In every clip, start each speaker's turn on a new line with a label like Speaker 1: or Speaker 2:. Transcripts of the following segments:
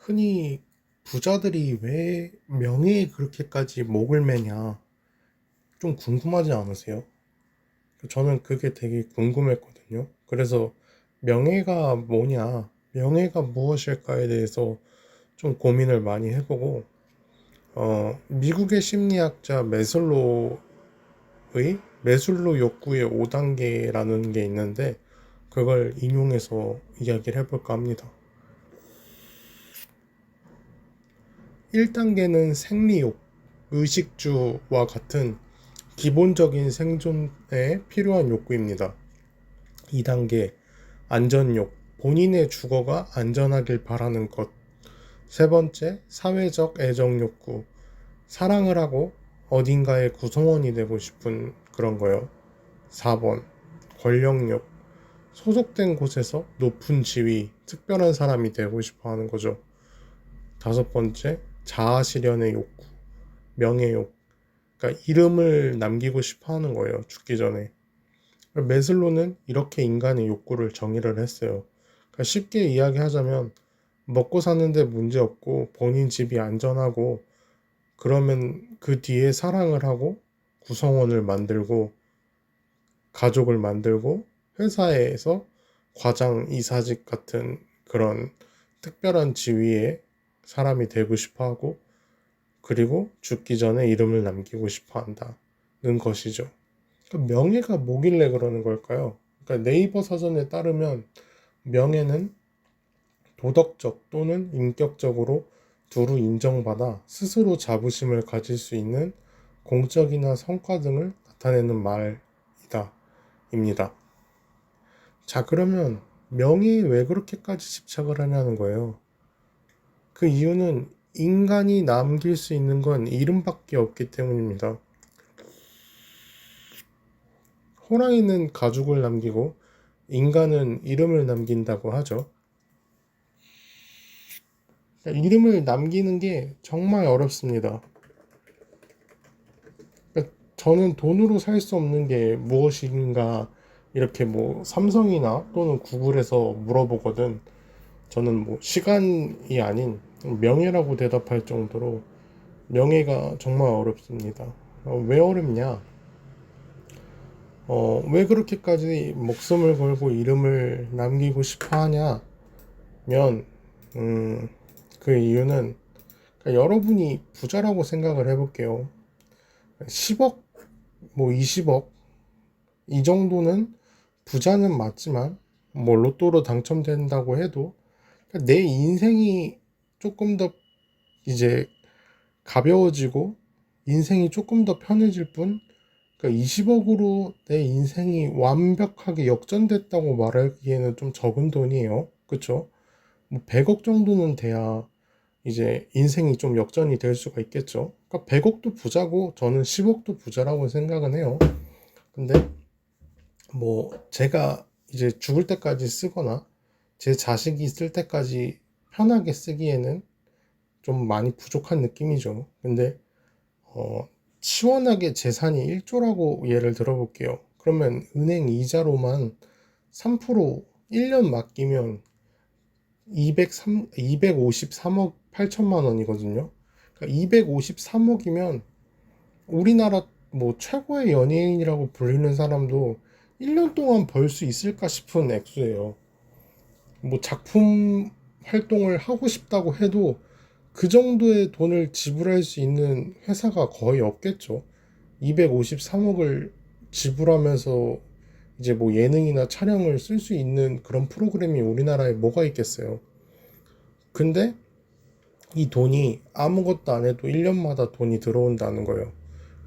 Speaker 1: 흔히 부자들이 왜 명예에 그렇게까지 목을 매냐 좀 궁금하지 않으세요? 저는 그게 되게 궁금했거든요. 그래서 명예가 뭐냐, 명예가 무엇일까에 대해서 좀 고민을 많이 해보고, 미국의 심리학자 메슬로 욕구의 5단계라는 게 있는데, 그걸 인용해서 이야기를 해볼까 합니다. 1단계는 생리욕, 의식주와 같은 기본적인 생존에 필요한 욕구입니다. 2단계 안전욕, 본인의 주거가 안전하길 바라는 것. 세 번째 사회적 애정 욕구, 사랑을 하고 어딘가의 구성원이 되고 싶은 그런 거요. 4번 권력욕, 소속된 곳에서 높은 지위, 특별한 사람이 되고 싶어 하는 거죠. 5번째 자아 실현의 욕구, 명예욕, 그러니까 이름을 남기고 싶어 하는 거예요. 죽기 전에. 메슬로는 이렇게 인간의 욕구를 정의를 했어요. 그러니까 쉽게 이야기하자면 먹고 사는데 문제 없고 본인 집이 안전하고 그러면 그 뒤에 사랑을 하고 구성원을 만들고 가족을 만들고 회사에서 과장 이사직 같은 그런 특별한 지위의 사람이 되고 싶어 하고 그리고 죽기 전에 이름을 남기고 싶어 한다는 것이죠. 명예가 뭐길래 그러는 걸까요? 그러니까 네이버 사전에 따르면 명예는 도덕적 또는 인격적으로 두루 인정받아 스스로 자부심을 가질 수 있는 공적이나 성과 등을 나타내는 말이다. 입니다. 자, 그러면 명예에 왜 그렇게까지 집착을 하냐는 거예요. 그 이유는 인간이 남길 수 있는 건 이름밖에 없기 때문입니다. 호랑이는 가죽을 남기고 인간은 이름을 남긴다고 하죠. 이름을 남기는 게 정말 어렵습니다. 저는 돈으로 살 수 없는 게 무엇인가 이렇게 뭐 삼성이나 또는 구글에서 물어보거든. 저는 뭐 시간이 아닌 명예라고 대답할 정도로 명예가 정말 어렵습니다. 왜 어렵냐? 왜 그렇게까지 목숨을 걸고 이름을 남기고 싶어 하냐면, 음, 그 이유는 그러니까 여러분이 부자라고 생각을 해볼게요. 10억, 뭐 20억, 이 정도는 부자는 맞지만, 뭐 로또로 당첨된다고 해도 내 인생이 조금 더 이제 가벼워지고 인생이 조금 더 편해질 뿐, 그러니까 20억으로 내 인생이 완벽하게 역전됐다고 말하기에는 좀 적은 돈이에요. 그쵸? 뭐 100억 정도는 돼야 이제 인생이 좀 역전이 될 수가 있겠죠. 그러니까 100억도 부자고 저는 10억도 부자라고 생각은 해요. 근데 뭐 제가 이제 죽을 때까지 쓰거나 제 자식이 쓸 때까지 편하게 쓰기에는 좀 많이 부족한 느낌이죠. 근데 어, 시원하게 재산이 1조라고 예를 들어볼게요. 그러면 은행 이자로만 3% 1년 맡기면 253억 8천만 원이거든요. 그러니까 253억이면 우리나라 뭐 최고의 연예인이라고 불리는 사람도 1년 동안 벌 수 있을까 싶은 액수예요. 뭐 작품 활동을 하고 싶다고 해도 그 정도의 돈을 지불할 수 있는 회사가 거의 없겠죠. 253억을 지불하면서 이제 뭐 예능이나 촬영을 쓸 수 있는 그런 프로그램이 우리나라에 뭐가 있겠어요. 근데 이 돈이 아무것도 안 해도 1년마다 돈이 들어온다는 거예요.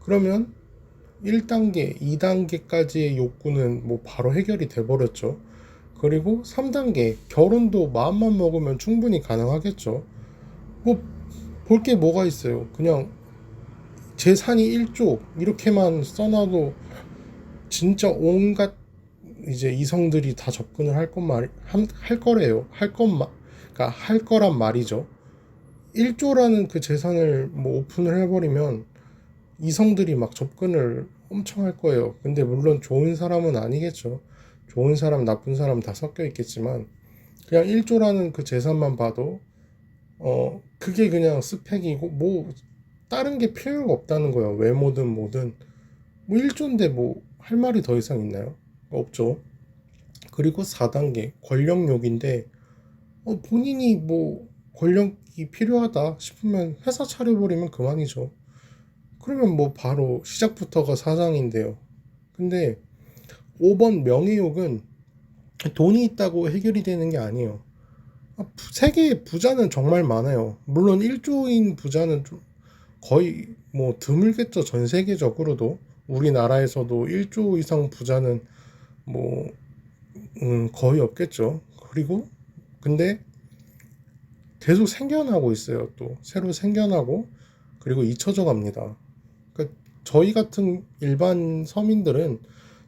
Speaker 1: 그러면 1단계, 2단계까지의 욕구는 뭐 바로 해결이 돼 버렸죠. 그리고 3단계, 결혼도 마음만 먹으면 충분히 가능하겠죠. 뭐 볼 게 뭐가 있어요. 그냥 재산이 1조 이렇게만 써놔도 진짜 온갖 이제 이성들이 다 접근을 할 거래요. 그러니까 할 거란 말이죠. 1조라는 그 재산을 뭐 오픈을 해버리면 이성들이 막 접근을 엄청 할 거예요. 근데 물론 좋은 사람은 아니겠죠. 좋은 사람, 나쁜 사람 다 섞여 있겠지만 그냥 1조라는 그 재산만 봐도 그게 그냥 스펙이고 뭐 다른 게 필요가 없다는 거예요. 외모든 뭐든 뭐 1조인데 뭐 할 말이 더 이상 있나요? 없죠. 그리고 4단계 권력욕인데 본인이 뭐 권력이 필요하다 싶으면 회사 차려버리면 그만이죠. 그러면 뭐 바로 시작부터가 사장인데요. 근데 5번 명예욕은 돈이 있다고 해결이 되는 게 아니에요. 세계의 부자는 정말 많아요. 물론 1조인 부자는 좀 거의 뭐 드물겠죠. 전 세계적으로도. 우리나라에서도 1조 이상 부자는 뭐 거의 없겠죠. 그리고 근데 계속 생겨나고 있어요. 또 새로 생겨나고 그리고 잊혀져 갑니다. 그러니까 저희 같은 일반 서민들은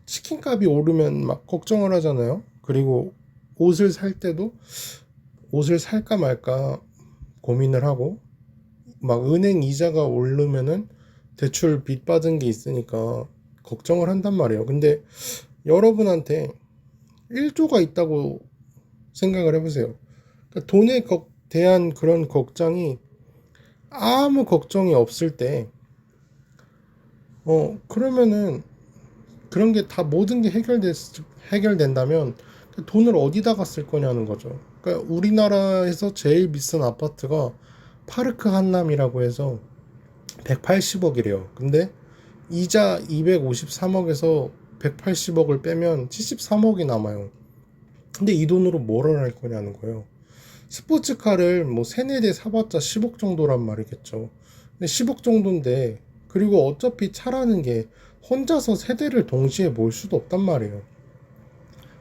Speaker 1: 치킨값이 오르면 막 걱정을 하잖아요. 그리고 옷을 살 때도 옷을 살까 말까 고민을 하고 막 은행 이자가 오르면은 대출 빚 받은 게 있으니까 걱정을 한단 말이에요. 근데 여러분한테 1조가 있다고 생각을 해보세요. 그러니까 돈에 대한 그런 걱정이 아무 걱정이 없을 때, 그러면은 그런 게 다 모든 게 해결된다면 돈을 어디다가 쓸 거냐는 거죠. 그러니까 우리나라에서 제일 비싼 아파트가 파르크 한남이라고 해서 180억이래요. 근데 이자 253억에서 180억을 빼면 73억이 남아요. 근데 이 돈으로 뭐를 할 거냐는 거예요. 스포츠카를 뭐 세네 대 사봤자 10억 정도란 말이겠죠. 근데 10억 정도인데 그리고 어차피 차라는 게 혼자서 세 대를 동시에 몰 수도 없단 말이에요.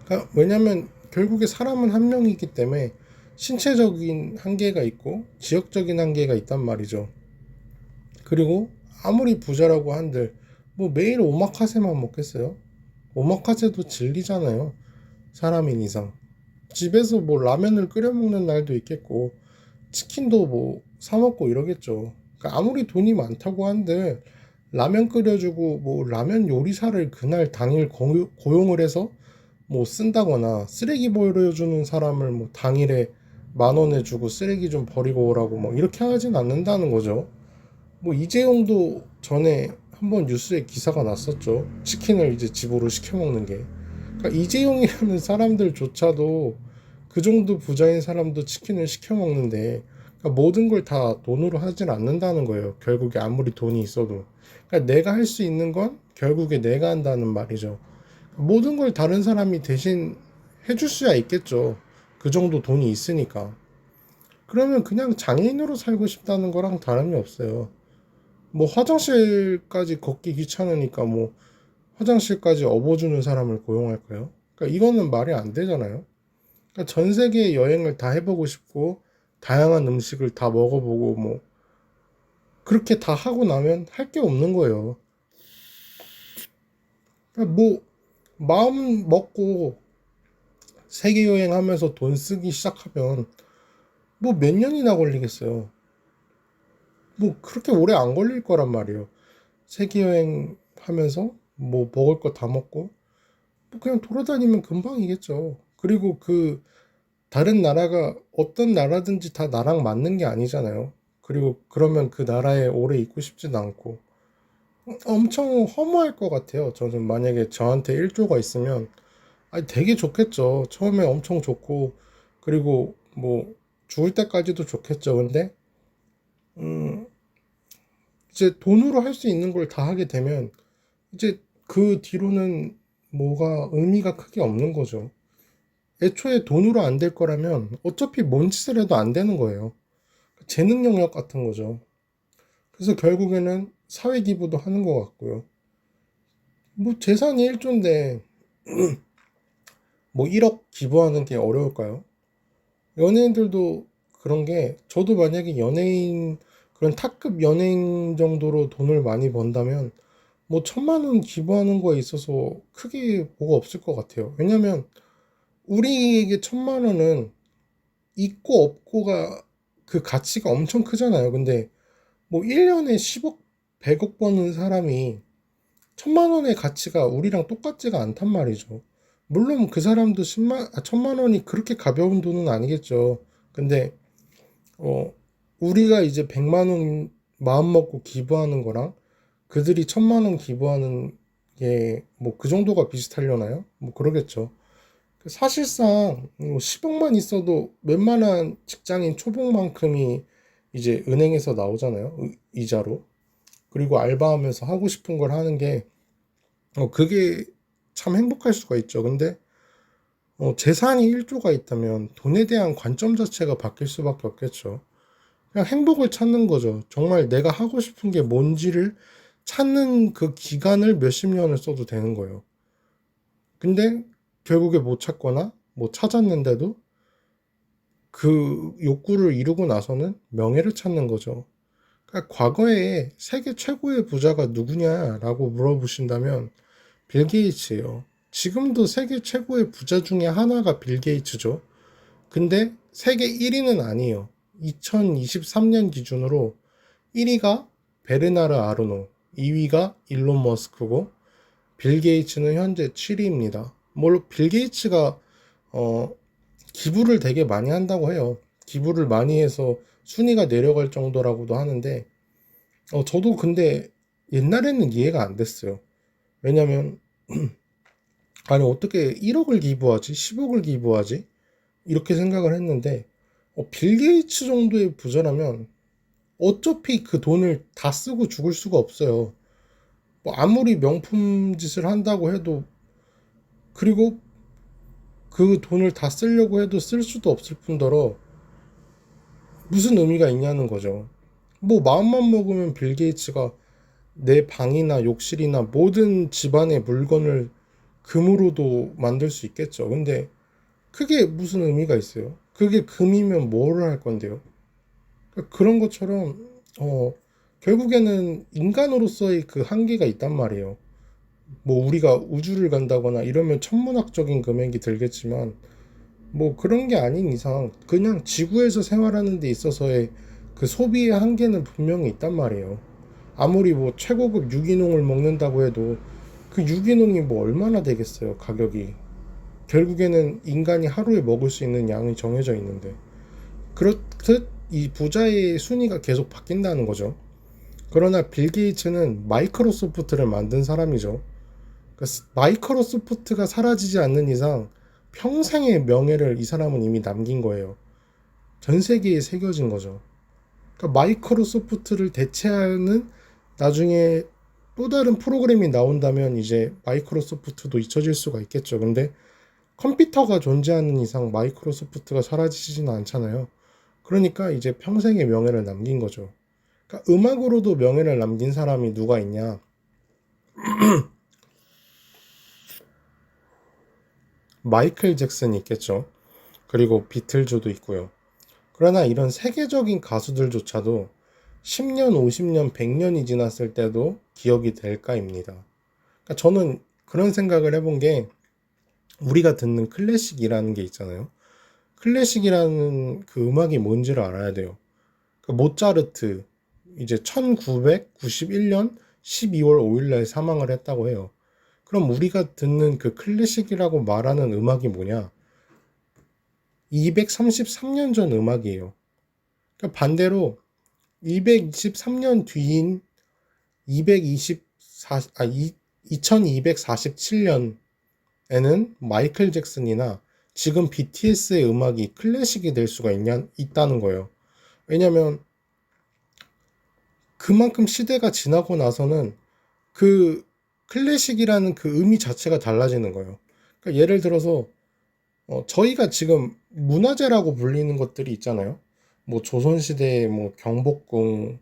Speaker 1: 그러니까 왜냐면 결국에 사람은 한 명이기 때문에 신체적인 한계가 있고 지역적인 한계가 있단 말이죠. 그리고 아무리 부자라고 한들 뭐 매일 오마카세만 먹겠어요? 오마카세도 질리잖아요. 사람인 이상. 집에서 뭐 라면을 끓여 먹는 날도 있겠고 치킨도 뭐 사 먹고 이러겠죠. 그러니까 아무리 돈이 많다고 한들 라면 끓여주고 뭐 라면 요리사를 그날 당일 고용을 해서 뭐 쓴다거나 쓰레기 버려주는 사람을 뭐 당일에 10,000원에 주고 쓰레기 좀 버리고 오라고 뭐 이렇게 하진 않는다는 거죠. 뭐 이재용도 전에 한번 뉴스에 기사가 났었죠. 치킨을 이제 집으로 시켜 먹는 게. 그러니까 이재용이라는 사람들조차도 그 정도 부자인 사람도 치킨을 시켜 먹는데 그러니까 모든 걸 다 돈으로 하진 않는다는 거예요. 결국에 아무리 돈이 있어도. 그러니까 내가 할 수 있는 건 결국에 내가 한다는 말이죠. 모든 걸 다른 사람이 대신 해줄 수야 있겠죠. 그 정도 돈이 있으니까. 그러면 그냥 장애인으로 살고 싶다는 거랑 다름이 없어요. 뭐 화장실까지 걷기 귀찮으니까 뭐 화장실까지 업어주는 사람을 고용할까요? 그러니까 이거는 말이 안 되잖아요. 그러니까 전 세계 여행을 다 해보고 싶고 다양한 음식을 다 먹어보고 뭐 그렇게 다 하고 나면 할 게 없는 거예요. 그러니까 뭐 마음 먹고 세계 여행하면서 돈 쓰기 시작하면 뭐 몇 년이나 걸리겠어요. 뭐 그렇게 오래 안 걸릴 거란 말이에요. 세계 여행 하면서 뭐 먹을 거 다 먹고 뭐 그냥 돌아다니면 금방이겠죠. 그리고 그 다른 나라가 어떤 나라든지 다 나랑 맞는 게 아니잖아요. 그리고 그러면 그 나라에 오래 있고 싶지도 않고 엄청 허무할 것 같아요. 저는 만약에 저한테 1조가 있으면 아니 되게 좋겠죠. 처음에 엄청 좋고 그리고 뭐 죽을 때까지도 좋겠죠. 근데 음 이제 돈으로 할 수 있는 걸 다 하게 되면 이제 그 뒤로는 뭐가 의미가 크게 없는 거죠. 애초에 돈으로 안 될 거라면 어차피 뭔 짓을 해도 안 되는 거예요. 재능 영역 같은 거죠. 그래서 결국에는 사회 기부도 하는 것 같고요. 뭐 재산이 1조인데 뭐 1억 기부하는 게 어려울까요? 연예인들도 그런 게 저도 만약에 연예인 그런 탑급 연예인 정도로 돈을 많이 번다면 뭐 1,000만 원 기부하는 거에 있어서 크게 뭐가 없을 것 같아요. 왜냐면 우리에게 1,000만 원은 있고 없고가 그 가치가 엄청 크잖아요. 근데 뭐 1년에 10억, 100억 버는 사람이 1,000만 원의 가치가 우리랑 똑같지가 않단 말이죠. 물론 그 사람도 1,000만 원이 그렇게 가벼운 돈은 아니겠죠. 근데 우리가 이제 100만 원 마음 먹고 기부하는 거랑 그들이 1000만 원 기부하는 게 뭐 그 정도가 비슷하려나요? 뭐 그러겠죠. 사실상 뭐 10억만 있어도 웬만한 직장인 초봉만큼이 이제 은행에서 나오잖아요. 이자로. 그리고 알바하면서 하고 싶은 걸 하는 게 그게 참 행복할 수가 있죠. 근데 재산이 1조가 있다면 돈에 대한 관점 자체가 바뀔 수밖에 없겠죠. 그냥 행복을 찾는 거죠. 정말 내가 하고 싶은 게 뭔지를 찾는 그 기간을 몇십 년을 써도 되는 거예요. 근데 결국에 못 찾거나 뭐 찾았는데도 그 욕구를 이루고 나서는 명예를 찾는 거죠. 그러니까 과거에 세계 최고의 부자가 누구냐라고 물어보신다면 빌 게이츠예요. 지금도 세계 최고의 부자 중에 하나가 빌 게이츠죠. 근데 세계 1위는 아니에요. 2023년 기준으로 1위가 베르나르 아르노, 2위가 일론 머스크고 빌 게이츠는 현재 7위입니다. 물론 빌 게이츠가 기부를 되게 많이 한다고 해요. 기부를 많이 해서 순위가 내려갈 정도라고도 하는데 저도 근데 옛날에는 이해가 안 됐어요. 왜냐면 아니 어떻게 1억을 기부하지? 10억을 기부하지? 이렇게 생각을 했는데 빌 게이츠 정도의 부자라면 어차피 그 돈을 다 쓰고 죽을 수가 없어요. 뭐 아무리 명품 짓을 한다고 해도 그리고 그 돈을 다 쓰려고 해도 쓸 수도 없을 뿐더러 무슨 의미가 있냐는 거죠. 뭐 마음만 먹으면 빌 게이츠가 내 방이나 욕실이나 모든 집안의 물건을 금으로도 만들 수 있겠죠. 근데 그게 무슨 의미가 있어요? 그게 금이면 뭐를 할 건데요? 그러니까 그런 것처럼 결국에는 인간으로서의 그 한계가 있단 말이에요. 뭐 우리가 우주를 간다거나 이러면 천문학적인 금액이 들겠지만 뭐 그런 게 아닌 이상 그냥 지구에서 생활하는 데 있어서의 그 소비의 한계는 분명히 있단 말이에요. 아무리 뭐 최고급 유기농을 먹는다고 해도 그 유기농이 뭐 얼마나 되겠어요, 가격이. 결국에는 인간이 하루에 먹을 수 있는 양이 정해져 있는데 그렇듯 이 부자의 순위가 계속 바뀐다는 거죠. 그러나 빌 게이츠는 마이크로소프트를 만든 사람이죠. 그러니까 마이크로소프트가 사라지지 않는 이상 평생의 명예를 이 사람은 이미 남긴 거예요. 전 세계에 새겨진 거죠. 그러니까 마이크로소프트를 대체하는 나중에 또 다른 프로그램이 나온다면 이제 마이크로소프트도 잊혀질 수가 있겠죠. 근데 컴퓨터가 존재하는 이상 마이크로소프트가 사라지지는 않잖아요. 그러니까 이제 평생의 명예를 남긴 거죠. 그러니까 음악으로도 명예를 남긴 사람이 누가 있냐? 마이클 잭슨이 있겠죠. 그리고 비틀즈도 있고요. 그러나 이런 세계적인 가수들조차도 10년, 50년, 100년이 지났을 때도 기억이 될까입니다. 그러니까 저는 그런 생각을 해본 게 우리가 듣는 클래식이라는 게 있잖아요. 클래식이라는 그 음악이 뭔지를 알아야 돼요. 그 모차르트 이제 1991년 12월 5일날 사망을 했다고 해요. 그럼 우리가 듣는 그 클래식이라고 말하는 음악이 뭐냐? 233년 전 음악이에요. 그러니까 반대로 223년 뒤인 224, 2247년에는 마이클 잭슨이나 지금 BTS의 음악이 클래식이 될 수가 있다는 거예요. 왜냐면 그만큼 시대가 지나고 나서는 그 클래식이라는 그 의미 자체가 달라지는 거예요. 그러니까 예를 들어서 저희가 지금 문화재라고 불리는 것들이 있잖아요. 뭐 조선시대의 뭐 경복궁,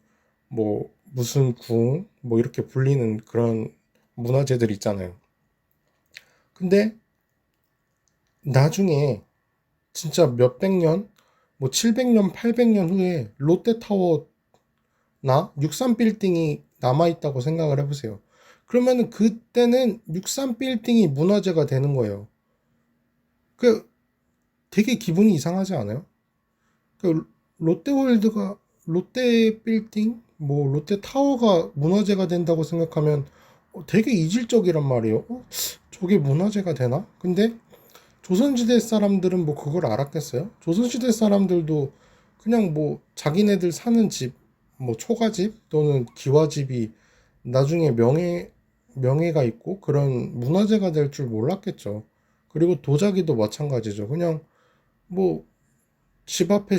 Speaker 1: 뭐 무슨 궁, 뭐 이렇게 불리는 그런 문화재들 있잖아요. 근데 나중에 진짜 몇백 년, 뭐 700년, 800년 후에 롯데타워나 63빌딩이 남아있다고 생각을 해보세요. 그러면은 그때는 63빌딩이 문화재가 되는 거예요. 그 되게 기분이 이상하지 않아요? 그 롯데월드가 롯데빌딩, 뭐 롯데타워가 문화재가 된다고 생각하면 되게 이질적이란 말이에요. 저게 문화재가 되나? 근데 조선시대 사람들은 뭐 그걸 알았겠어요? 조선시대 사람들도 그냥 뭐 자기네들 사는 집, 뭐 초가집 또는 기와집이 나중에 명예가 있고 그런 문화재가 될 줄 몰랐겠죠. 그리고 도자기도 마찬가지죠. 그냥 뭐 집 앞에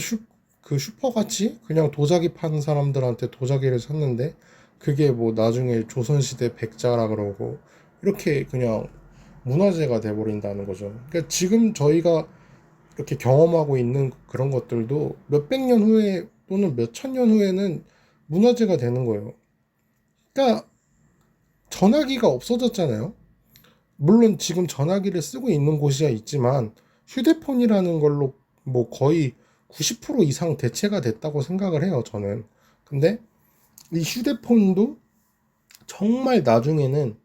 Speaker 1: 그 슈퍼같이 그냥 도자기 파는 사람들한테 도자기를 샀는데 그게 뭐 나중에 조선시대 백자라 그러고 이렇게 그냥 문화재가 돼버린다는 거죠. 그러니까 지금 저희가 이렇게 경험하고 있는 그런 것들도 몇백 년 후에 또는 몇천 년 후에는 문화재가 되는 거예요. 그러니까 전화기가 없어졌잖아요. 물론 지금 전화기를 쓰고 있는 곳이야 있지만 휴대폰이라는 걸로 뭐 거의 90% 이상 대체가 됐다고 생각을 해요, 저는. 근데 이 휴대폰도 정말 나중에는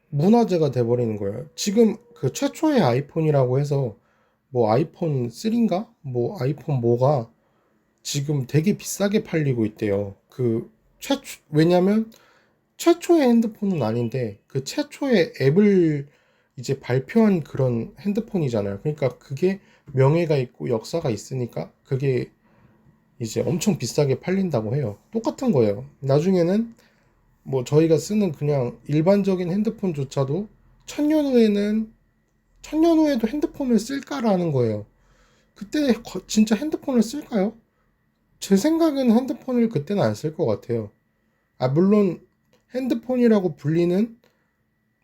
Speaker 1: 문화재가 돼버리는 거예요. 지금 그 최초의 아이폰이라고 해서 뭐 아이폰 3인가? 뭐 아이폰 뭐가 지금 되게 비싸게 팔리고 있대요. 왜냐면 최초의 핸드폰은 아닌데 그 최초의 앱을 이제 발표한 그런 핸드폰이잖아요. 그러니까 그게 명예가 있고 역사가 있으니까 그게 이제 엄청 비싸게 팔린다고 해요. 똑같은 거예요. 나중에는 뭐 저희가 쓰는 그냥 일반적인 핸드폰조차도 천년 후에는 천년 후에도 핸드폰을 쓸까라는 거예요. 그때 진짜 핸드폰을 쓸까요? 제 생각에는 핸드폰을 그때는 안 쓸 것 같아요. 물론 핸드폰이라고 불리는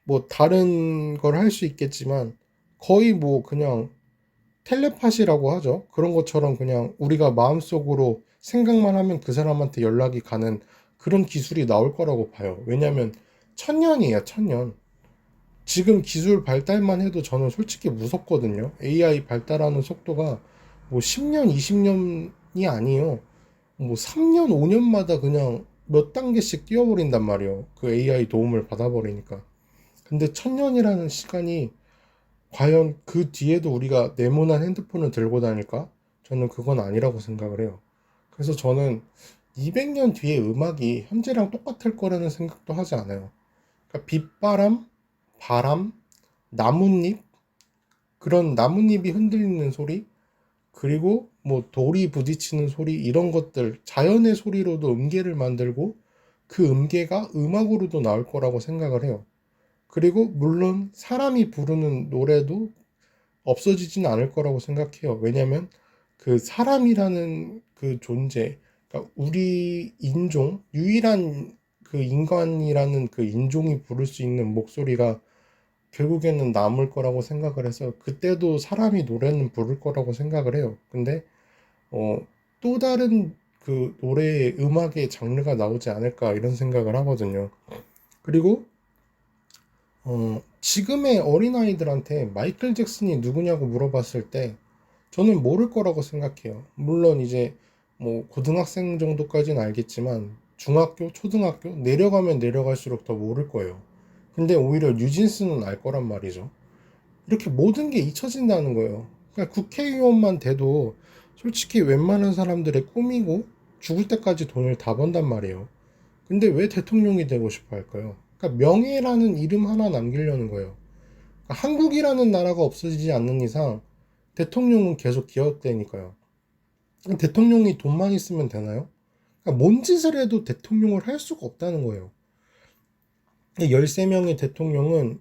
Speaker 1: 뭐 다른 걸 할 수 있겠지만 거의 뭐 그냥 텔레파시라고 하죠. 그런 것처럼 그냥 우리가 마음속으로 생각만 하면 그 사람한테 연락이 가는 그런 기술이 나올 거라고 봐요. 왜냐면 천년이에요, 천년. 지금 기술 발달만 해도 저는 솔직히 무섭거든요. AI 발달하는 속도가 뭐 10년, 20년이 아니에요. 뭐 3년, 5년마다 그냥 몇 단계씩 뛰어버린단 말이에요. 그 AI 도움을 받아버리니까. 근데 천년이라는 시간이 과연 그 뒤에도 우리가 네모난 핸드폰을 들고 다닐까? 저는 그건 아니라고 생각을 해요. 그래서 저는 200년 뒤에 음악이 현재랑 똑같을 거라는 생각도 하지 않아요. 그러니까 빗바람, 바람, 나뭇잎, 그런 나뭇잎이 흔들리는 소리, 그리고 뭐 돌이 부딪히는 소리, 이런 것들, 자연의 소리로도 음계를 만들고 그 음계가 음악으로도 나올 거라고 생각을 해요. 그리고 물론 사람이 부르는 노래도 없어지진 않을 거라고 생각해요. 왜냐면 그 사람이라는 그 존재, 그러니까 우리 인종, 유일한 그 인간이라는 그 인종이 부를 수 있는 목소리가 결국에는 남을 거라고 생각을 해서 그때도 사람이 노래는 부를 거라고 생각을 해요. 근데 어, 또 다른 그 노래의 음악의 장르가 나오지 않을까 이런 생각을 하거든요. 그리고 지금의 어린아이들한테 마이클 잭슨이 누구냐고 물어봤을 때 저는 모를 거라고 생각해요. 물론 이제 뭐 고등학생 정도까지는 알겠지만 중학교, 초등학교 내려가면 내려갈수록 더 모를 거예요. 근데 오히려 뉴진스는 알 거란 말이죠. 이렇게 모든 게 잊혀진다는 거예요. 그러니까 국회의원만 돼도 솔직히 웬만한 사람들의 꿈이고 죽을 때까지 돈을 다 번단 말이에요. 근데 왜 대통령이 되고 싶어 할까요? 그러니까 명예라는 이름 하나 남기려는 거예요. 그러니까 한국이라는 나라가 없어지지 않는 이상 대통령은 계속 기억되니까요. 대통령이 돈만 있으면 되나요? 그러니까 뭔 짓을 해도 대통령을 할 수가 없다는 거예요. 13명의 대통령은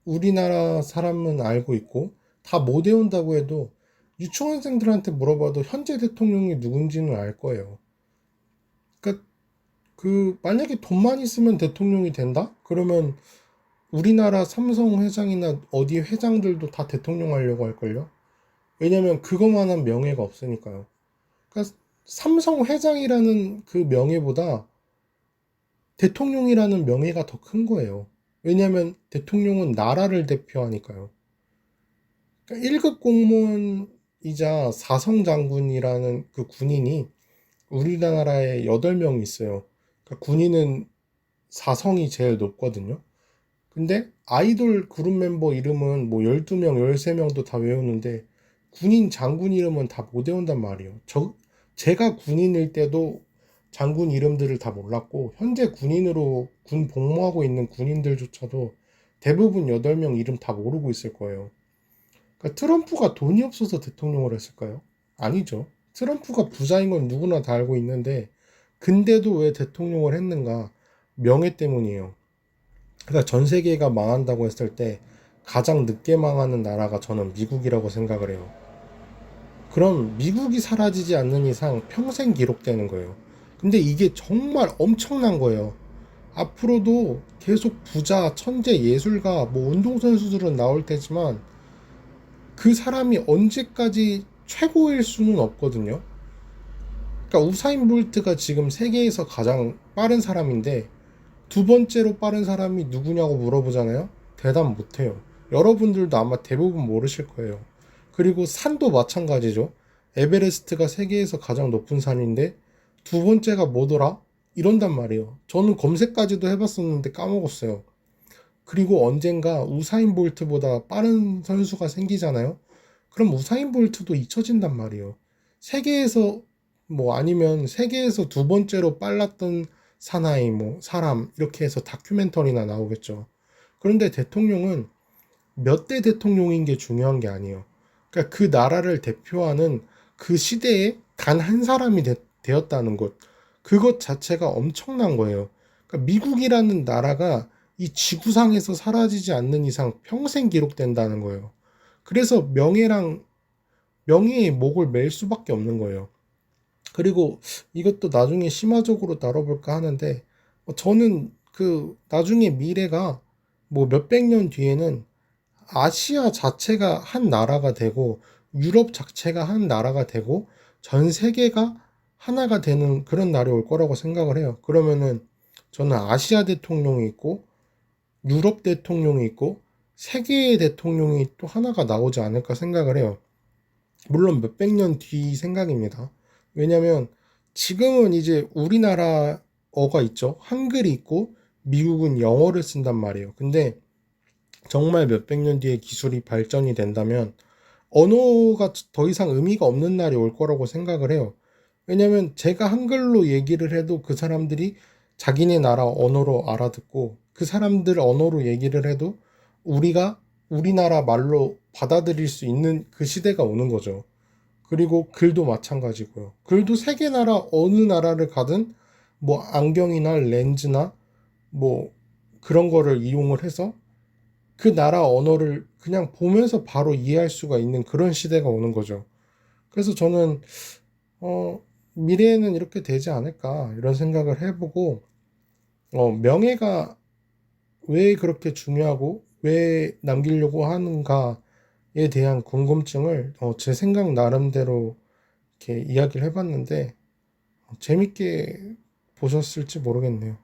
Speaker 1: 우리나라 사람은 알고 있고 다 못 외운다고 해도 유치원생들한테 물어봐도 현재 대통령이 누군지는 알 거예요. 그러니까 그 만약에 돈만 있으면 대통령이 된다? 그러면 우리나라 삼성 회장이나 어디 회장들도 다 대통령 하려고 할걸요? 왜냐면 그거만한 명예가 없으니까요. 그러니까 삼성 회장이라는 그 명예보다 대통령이라는 명예가 더 큰 거예요. 왜냐면 대통령은 나라를 대표하니까요. 그러니까 1급 공무원이자 사성 장군이라는 그 군인이 우리나라에 8명 있어요. 그러니까 군인은 사성이 제일 높거든요. 근데 아이돌 그룹 멤버 이름은 뭐 12명, 13명도 다 외우는데 군인 장군 이름은 다 못 외운단 말이에요. 제가 군인일 때도 장군 이름들을 다 몰랐고 현재 군인으로 군 복무하고 있는 군인들조차도 대부분 8명 이름 다 모르고 있을 거예요. 그러니까 트럼프가 돈이 없어서 대통령을 했을까요? 아니죠. 트럼프가 부자인 건 누구나 다 알고 있는데 근데도 왜 대통령을 했는가? 명예 때문이에요. 그러니까 전 세계가 망한다고 했을 때 가장 늦게 망하는 나라가 저는 미국이라고 생각을 해요. 그럼 미국이 사라지지 않는 이상 평생 기록되는 거예요. 근데 이게 정말 엄청난 거예요. 앞으로도 계속 부자, 천재, 예술가, 뭐 운동선수들은 나올 테지만 그 사람이 언제까지 최고일 수는 없거든요. 그러니까 우사인 볼트가 지금 세계에서 가장 빠른 사람인데 두 번째로 빠른 사람이 누구냐고 물어보잖아요. 대답 못해요. 여러분들도 아마 대부분 모르실 거예요. 그리고 산도 마찬가지죠. 에베레스트가 세계에서 가장 높은 산인데 두 번째가 뭐더라? 이런단 말이에요. 저는 검색까지도 해봤었는데 까먹었어요. 그리고 언젠가 우사인 볼트보다 빠른 선수가 생기잖아요. 그럼 우사인 볼트도 잊혀진단 말이에요. 세계에서 뭐 아니면 세계에서 두 번째로 빨랐던 사나이 뭐 사람 이렇게 해서 다큐멘터리나 나오겠죠. 그런데 대통령은 몇 대 대통령인 게 중요한 게 아니에요. 그러니까 그 나라를 대표하는 그 시대에 단 한 사람이 되었다는 것. 그것 자체가 엄청난 거예요. 그러니까 미국이라는 나라가 이 지구상에서 사라지지 않는 이상 평생 기록된다는 거예요. 그래서 명예의 목을 맬 수밖에 없는 거예요. 그리고 이것도 나중에 심화적으로 다뤄볼까 하는데 저는 그 나중에 미래가 뭐 몇백 년 뒤에는 아시아 자체가 한 나라가 되고 유럽 자체가 한 나라가 되고 전 세계가 하나가 되는 그런 날이 올 거라고 생각을 해요. 그러면은 저는 아시아 대통령이 있고 유럽 대통령이 있고 세계의 대통령이 또 하나가 나오지 않을까 생각을 해요. 물론 몇백 년 뒤 생각입니다. 왜냐면 지금은 이제 우리나라어가 있죠. 한글이 있고 미국은 영어를 쓴단 말이에요. 근데 정말 몇백 년 뒤에 기술이 발전이 된다면 언어가 더 이상 의미가 없는 날이 올 거라고 생각을 해요. 왜냐면 제가 한글로 얘기를 해도 그 사람들이 자기네 나라 언어로 알아듣고 그 사람들 언어로 얘기를 해도 우리가 우리나라 말로 받아들일 수 있는 그 시대가 오는 거죠. 그리고 글도 마찬가지고요. 글도 세계 나라 어느 나라를 가든 뭐 안경이나 렌즈나 뭐 그런 거를 이용을 해서 그 나라 언어를 그냥 보면서 바로 이해할 수가 있는 그런 시대가 오는 거죠. 그래서 저는 미래에는 이렇게 되지 않을까 이런 생각을 해보고 명예가 왜 그렇게 중요하고 왜 남기려고 하는가에 대한 궁금증을 제 생각 나름대로 이렇게 이야기를 해봤는데 재밌게 보셨을지 모르겠네요.